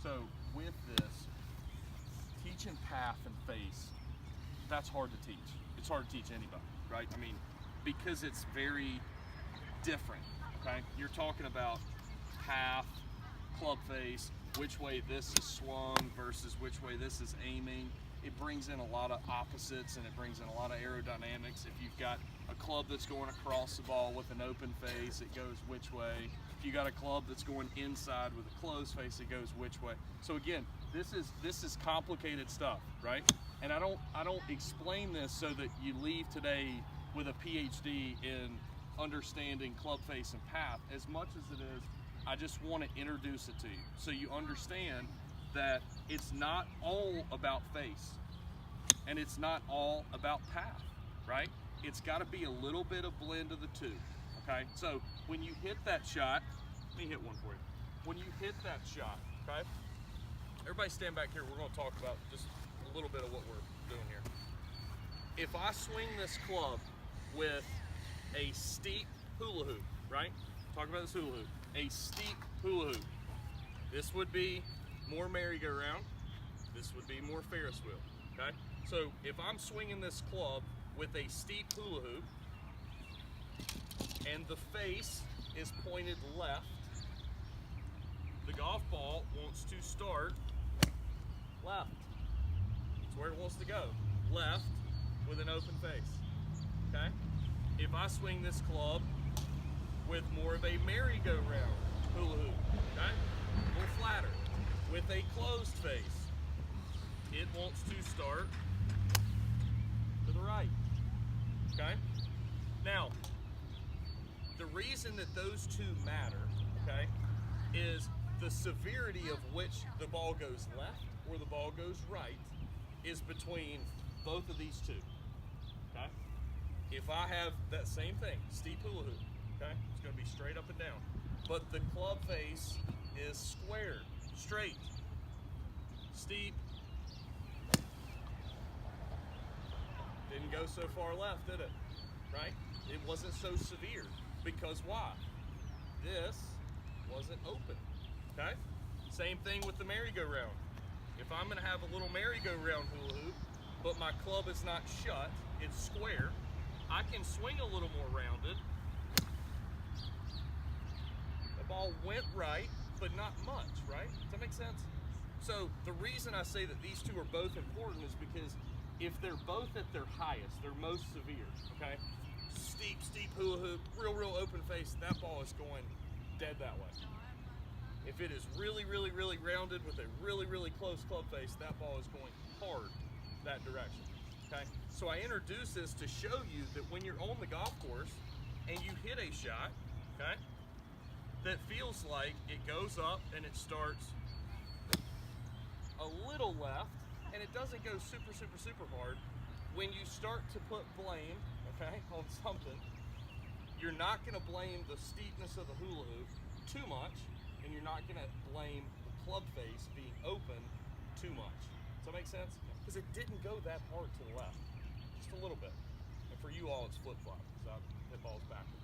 So with this, teaching path and face, that's hard to teach. It's hard to teach anybody, right? I mean, because it's very different, okay? You're talking about path, club face, which way this is swung versus which way this is aiming. It brings in a lot of opposites and it brings in a lot of aerodynamics. If you've got a club that's going across the ball with an open face, it goes which way. If you got a club that's going inside with a closed face, it goes which way. So again, this is complicated stuff, right? And I don't explain this so that you leave today with a PhD in understanding club face and path as much as it is. I just want to introduce it to you so you understand that it's not all about face and it's not all about path, right? It's got to be a little bit of blend of the two, okay? So when you hit that shot, let me hit one for you. When you hit that shot, okay? Everybody stand back here. We're going to talk about just a little bit of what we're doing here. If I swing this club with a steep hula hoop, right? Talk about this hula hoop. A steep hula hoop. This would be more merry-go-round. This would be more Ferris wheel, okay? So if I'm swinging this club with a steep hula hoop and the face is pointed left, the golf ball wants to start left. It's where it wants to go, left with an open face, okay? If I swing this club with more of a merry-go-round hula hoop, okay? A little flatter, with a closed face, it wants to start to the right, okay? Now, the reason that those two matter, okay, is the severity of which the ball goes left or the ball goes right is between both of these two, okay? If I have that same thing, steep hula hoop, okay, it's going to be straight up and down, but the club face is square, straight, steep. Didn't go so far left, did it? Right? It wasn't so severe. Because why? This wasn't open. Okay? Same thing with the merry-go-round. If I'm going to have a little merry-go-round hula hoop, but my club is not shut, it's square, I can swing a little more rounded. The ball went right, but not much, right? Does that make sense? So the reason I say that these two are both important is because if they're both at their highest, they're most severe, okay? Steep hula hoop, real open face, that ball is going dead that way. If it is really rounded with a really close club face, that ball is going hard that direction, okay? So I introduce this to show you that when you're on the golf course and you hit a shot, okay, that feels like it goes up and it starts a little left and it doesn't go super hard. When you start to put blame, okay, on something, you're not going to blame the steepness of the hula hoop too much, and you're not going to blame the club face being open too much. Does that make sense? Because it didn't go that hard to the left, just a little bit. And for you all, it's flip-flop, so that ball's backwards.